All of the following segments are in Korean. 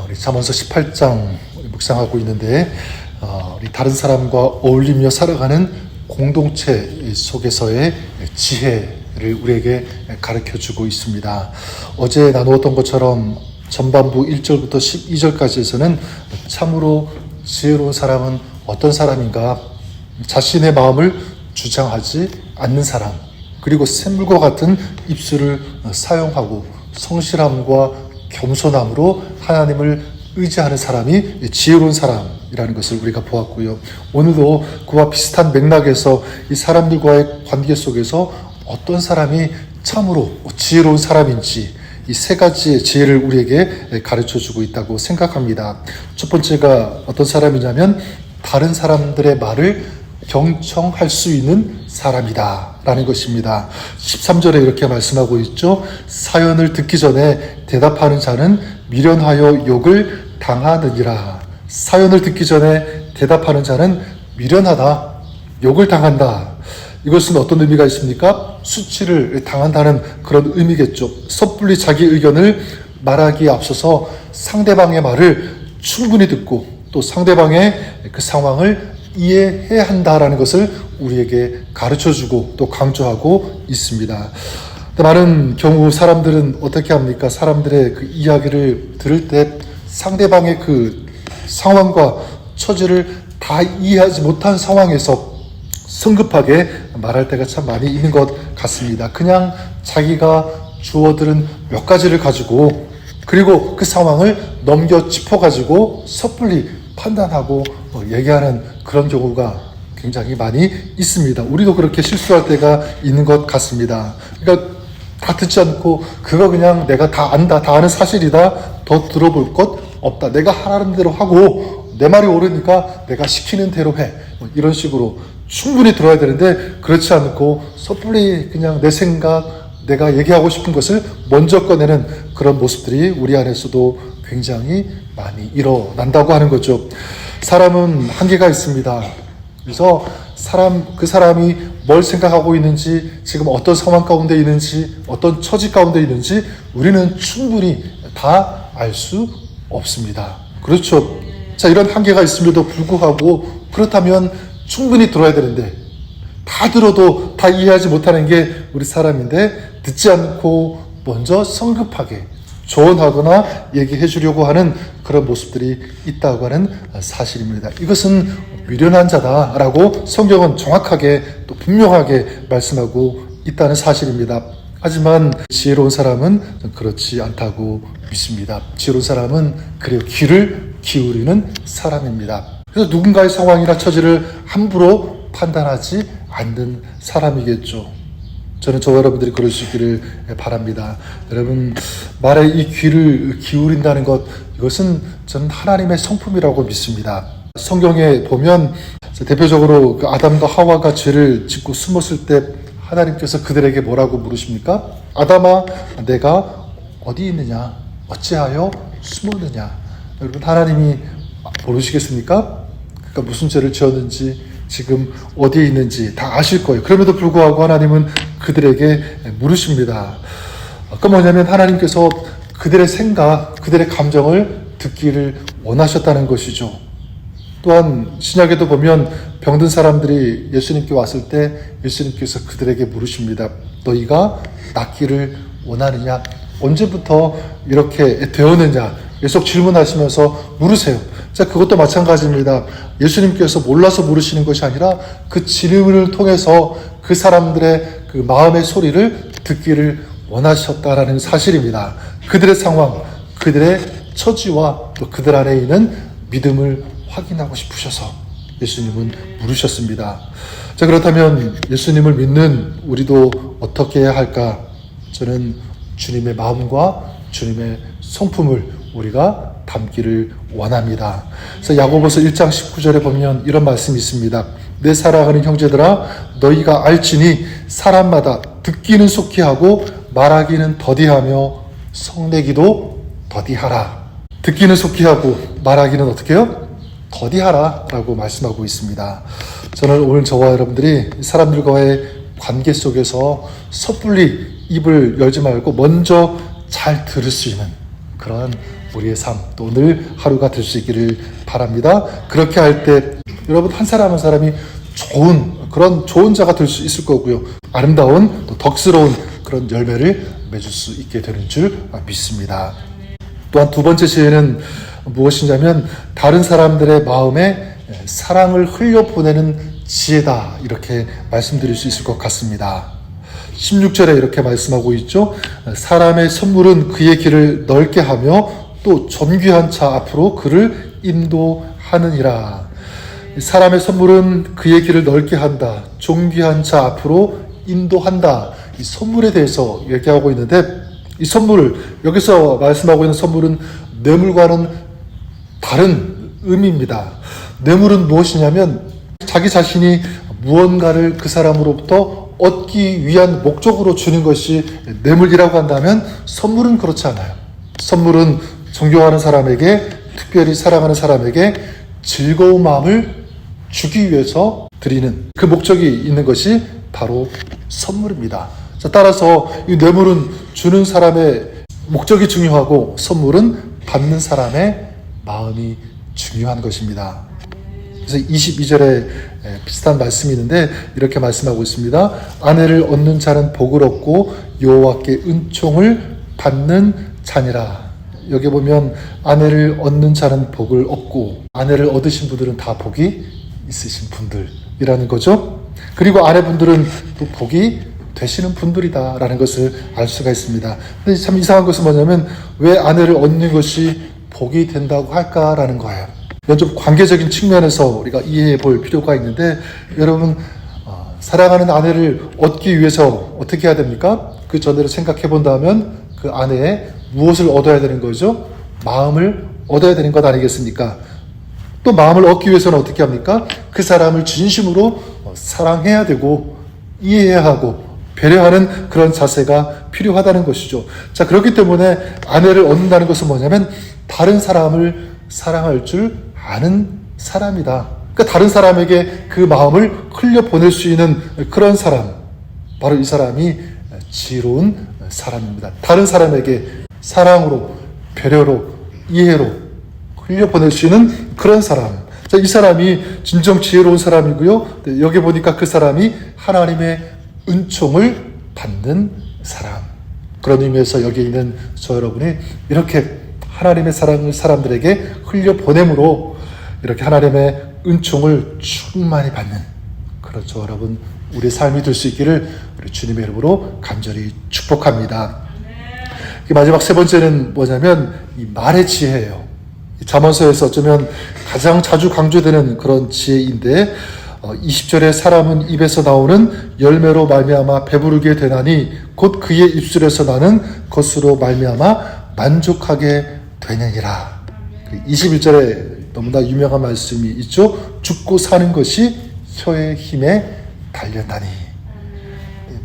우리 잠언서 18장 묵상하고 있는데 우리 다른 사람과 어울리며 살아가는 공동체 속에서의 지혜를 우리에게 가르쳐주고 있습니다. 어제 나누었던 것처럼 전반부 1절부터 12절까지에서는 참으로 지혜로운 사람은 어떤 사람인가, 자신의 마음을 주장하지 않는 사람, 그리고 샘물과 같은 입술을 사용하고 성실함과 겸손함으로 하나님을 의지하는 사람이 지혜로운 사람이라는 것을 우리가 보았고요. 오늘도 그와 비슷한 맥락에서 이 사람들과의 관계 속에서 어떤 사람이 참으로 지혜로운 사람인지 이 세 가지의 지혜를 우리에게 가르쳐주고 있다고 생각합니다. 첫 번째가 어떤 사람이냐면 다른 사람들의 말을 경청할 수 있는 사람이다 라는 것입니다. 13절에 이렇게 말씀하고 있죠. 사연을 듣기 전에 대답하는 자는 미련하여 욕을 당하느니라. 사연을 듣기 전에 대답하는 자는 미련하다, 욕을 당한다. 이것은 어떤 의미가 있습니까? 수치를 당한다는 그런 의미겠죠. 섣불리 자기 의견을 말하기에 앞서서 상대방의 말을 충분히 듣고 또 상대방의 그 상황을 이해해야 한다라는 것을 우리에게 가르쳐주고 또 강조하고 있습니다. 많은 경우 사람들은 어떻게 합니까? 사람들의 그 이야기를 들을 때 상대방의 그 상황과 처지를 다 이해하지 못한 상황에서 성급하게 말할 때가 참 많이 있는 것 같습니다. 그냥 자기가 주어들은 몇 가지를 가지고 그리고 그 상황을 넘겨 짚어가지고 섣불리 판단하고 얘기하는 그런 경우가 굉장히 많이 있습니다. 우리도 그렇게 실수할 때가 있는 것 같습니다. 그러니까 다 듣지 않고 그거 그냥 내가 다 안다, 다 아는 사실이다, 더 들어볼 것 없다, 내가 하라는 대로 하고 내 말이 옳으니까 내가 시키는 대로 해, 이런 식으로 충분히 들어야 되는데 그렇지 않고 섣불리 그냥 내 생각, 내가 얘기하고 싶은 것을 먼저 꺼내는 그런 모습들이 우리 안에서도 굉장히 많이 일어난다고 하는 거죠. 사람은 한계가 있습니다. 그래서 그 사람이 뭘 생각하고 있는지, 지금 어떤 상황 가운데 있는지, 어떤 처지 가운데 있는지 우리는 충분히 다 알 수 없습니다. 그렇죠. 자, 이런 한계가 있음에도 불구하고 그렇다면 충분히 들어야 되는데 다 들어도 다 이해하지 못하는 게 우리 사람인데 듣지 않고 먼저 성급하게 조언하거나 얘기해 주려고 하는 그런 모습들이 있다고 하는 사실입니다. 이것은 미련한 자다라고 성경은 정확하게 또 분명하게 말씀하고 있다는 사실입니다. 하지만 지혜로운 사람은 그렇지 않다고 믿습니다. 지혜로운 사람은 그래요, 귀를 기울이는 사람입니다. 그래서 누군가의 상황이나 처지를 함부로 판단하지 않는 사람이겠죠. 저는 저와 여러분들이 그럴 수 있기를 바랍니다. 여러분, 말에 이 귀를 기울인다는 것, 이것은 저는 하나님의 성품이라고 믿습니다. 성경에 보면 대표적으로 그 아담과 하와가 죄를 짓고 숨었을 때 하나님께서 그들에게 뭐라고 물으십니까? 아담아, 내가 어디 있느냐? 어찌하여 숨었느냐? 여러분, 하나님이 모르시겠습니까? 그러니까 무슨 죄를 지었는지, 지금 어디에 있는지 다 아실 거예요. 그럼에도 불구하고 하나님은 그들에게 물으십니다. 그 뭐냐면 하나님께서 그들의 생각, 그들의 감정을 듣기를 원하셨다는 것이죠. 또한 신약에도 보면 병든 사람들이 예수님께 왔을 때 예수님께서 그들에게 물으십니다. 너희가 낫기를 원하느냐? 언제부터 이렇게 되었느냐? 계속 질문하시면서 물으세요. 자, 그것도 마찬가지입니다. 예수님께서 몰라서 물으시는 것이 아니라 그 질문을 통해서 그 사람들의 그 마음의 소리를 듣기를 원하셨다라는 사실입니다. 그들의 상황, 그들의 처지와 또 그들 안에 있는 믿음을 확인하고 싶으셔서 예수님은 물으셨습니다. 자, 그렇다면 예수님을 믿는 우리도 어떻게 해야 할까? 저는 주님의 마음과 주님의 성품을 우리가 담기를 원합니다. 그래서 야고보서 1장 19절에 보면 이런 말씀이 있습니다. 내 사랑하는 형제들아, 너희가 알지니 사람마다 듣기는 속히 하고 말하기는 더디하며 성내기도 더디하라. 듣기는 속히 하고 말하기는 어떻게 해요? 더디하라 라고 말씀하고 있습니다. 저는 오늘 저와 여러분들이 사람들과의 관계 속에서 섣불리 입을 열지 말고 먼저 잘 들을 수 있는 그런 우리의 삶, 또 오늘 하루가 될 수 있기를 바랍니다. 그렇게 할 때 여러분 한 사람 한 사람이 그런 좋은 자가 될 수 있을 거고요. 아름다운 또 덕스러운 그런 열매를 맺을 수 있게 되는 줄 믿습니다. 또한 두 번째 지혜는 무엇이냐면 다른 사람들의 마음에 사랑을 흘려보내는 지혜다, 이렇게 말씀드릴 수 있을 것 같습니다. 16절에 이렇게 말씀하고 있죠. 사람의 선물은 그의 길을 넓게 하며 또 존귀한 자 앞으로 그를 인도하느니라. 사람의 선물은 그의 길을 넓게 한다, 존귀한 자 앞으로 인도한다. 이 선물에 대해서 얘기하고 있는데, 이 선물, 여기서 말씀하고 있는 선물은 뇌물과는 다른 의미입니다. 뇌물은 무엇이냐면 자기 자신이 무언가를 그 사람으로부터 얻기 위한 목적으로 주는 것이 뇌물이라고 한다면, 선물은 그렇지 않아요. 선물은 존경하는 사람에게, 특별히 사랑하는 사람에게 즐거운 마음을 주기 위해서 드리는 그 목적이 있는 것이 바로 선물입니다. 자, 따라서 이 뇌물은 주는 사람의 목적이 중요하고 선물은 받는 사람의 마음이 중요한 것입니다. 그래서 22절에 비슷한 말씀이 있는데 이렇게 말씀하고 있습니다. 아내를 얻는 자는 복을 얻고 여호와께 은총을 받는 자니라. 여기 보면 아내를 얻는 자는 복을 얻고, 아내를 얻으신 분들은 다 복이 있으신 분들이라는 거죠. 그리고 아내분들은 또 복이 되시는 분들이다라는 것을 알 수가 있습니다. 근데 참 이상한 것은 뭐냐면 왜 아내를 얻는 것이 복이 된다고 할까라는 거예요. 이건 좀 관계적인 측면에서 우리가 이해해 볼 필요가 있는데, 여러분 사랑하는 아내를 얻기 위해서 어떻게 해야 됩니까? 그 전제를 생각해 본다면 그 아내의 무엇을 얻어야 되는 거죠? 마음을 얻어야 되는 것 아니겠습니까? 또 마음을 얻기 위해서는 어떻게 합니까? 그 사람을 진심으로 사랑해야 되고 이해해야 하고 배려하는 그런 자세가 필요하다는 것이죠. 자, 그렇기 때문에 아내를 얻는다는 것은 뭐냐면 다른 사람을 사랑할 줄 아는 사람이다. 그러니까 다른 사람에게 그 마음을 흘려보낼 수 있는 그런 사람, 바로 이 사람이 지혜로운 사람입니다. 다른 사람에게 사랑으로, 배려로, 이해로 흘려보낼 수 있는 그런 사람. 자, 이 사람이 진정 지혜로운 사람이고요. 여기 보니까 그 사람이 하나님의 은총을 받는 사람. 그런 의미에서 여기 있는 저 여러분이 이렇게 하나님의 사랑을 사람들에게 흘려보냄으로 이렇게 하나님의 은총을 충만히 받는 그런 저 여러분, 우리의 삶이 될 수 있기를 우리 주님의 이름으로 간절히 축복합니다. 마지막 세 번째는 뭐냐면 이 말의 지혜예요. 잠언서에서 어쩌면 가장 자주 강조되는 그런 지혜인데 20절에 사람은 입에서 나오는 열매로 말미암아 배부르게 되나니 곧 그의 입술에서 나는 것으로 말미암아 만족하게 되느니라. 21절에 너무나 유명한 말씀이 있죠. 죽고 사는 것이 혀의 힘에 달렸나니.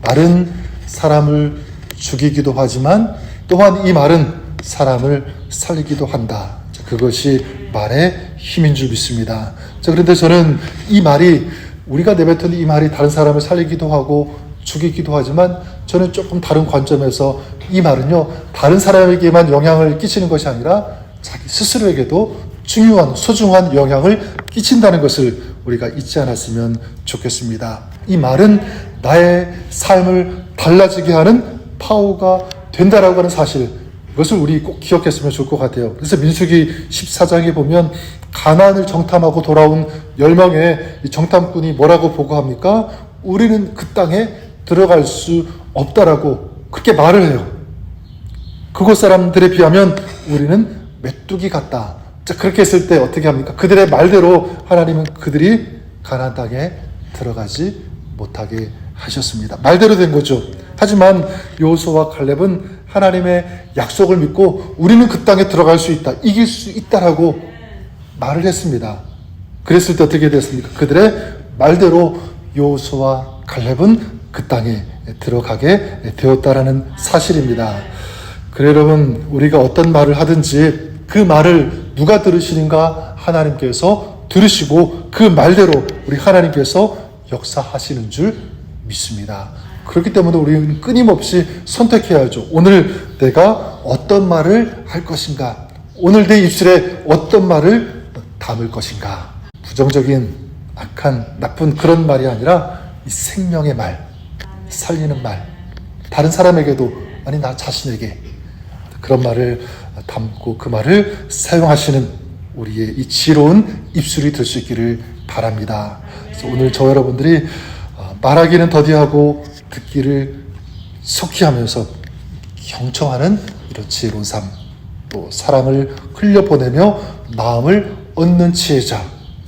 말은 사람을 죽이기도 하지만 또한 이 말은 사람을 살리기도 한다. 그것이 말의 힘인 줄 믿습니다. 자, 그런데 저는 이 말이, 우리가 내뱉은 이 말이 다른 사람을 살리기도 하고 죽이기도 하지만 저는 조금 다른 관점에서 이 말은요, 다른 사람에게만 영향을 끼치는 것이 아니라 자기 스스로에게도 중요한, 소중한 영향을 끼친다는 것을 우리가 잊지 않았으면 좋겠습니다. 이 말은 나의 삶을 달라지게 하는 파워가 된다라고 하는 사실, 이것을 우리 꼭 기억했으면 좋을 것 같아요. 그래서 민수기 14장에 보면 가나안을 정탐하고 돌아온 10명의 정탐꾼이 뭐라고 보고합니까? 우리는 그 땅에 들어갈 수 없다라고 그렇게 말을 해요. 그곳 사람들에 비하면 우리는 메뚜기 같다. 자, 그렇게 했을 때 어떻게 합니까? 그들의 말대로 하나님은 그들이 가나안 땅에 들어가지 못하게 하셨습니다. 말대로 된 거죠. 하지만 여호수아와 갈렙은 하나님의 약속을 믿고 우리는 그 땅에 들어갈 수 있다, 이길 수 있다라고 말을 했습니다. 그랬을 때 어떻게 됐습니까? 그들의 말대로 여호수아와 갈렙은 그 땅에 들어가게 되었다라는 사실입니다. 그래 여러분, 우리가 어떤 말을 하든지 그 말을 누가 들으시는가? 하나님께서 들으시고 그 말대로 우리 하나님께서 역사하시는 줄 믿습니다. 그렇기 때문에 우리는 끊임없이 선택해야죠. 오늘 내가 어떤 말을 할 것인가? 오늘 내 입술에 어떤 말을 담을 것인가? 부정적인, 악한, 나쁜 그런 말이 아니라 이 생명의 말, 살리는 말, 다른 사람에게도, 아니 나 자신에게 그런 말을 담고 그 말을 사용하시는 우리의 이 지혜로운 입술이 될 수 있기를 바랍니다. 그래서 오늘 저 여러분들이 말하기는 더디하고 듣기를 속히 하면서 경청하는 이런 지혜로운 삶, 또 사랑을 흘려보내며 마음을 얻는 지혜자,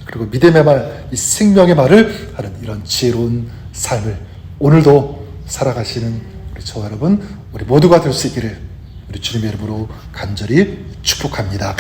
그리고 믿음의 말, 이 생명의 말을 하는 이런 지혜로운 삶을 오늘도 살아가시는 우리 저 여러분, 우리 모두가 될 수 있기를 우리 주님의 이름으로 간절히 축복합니다.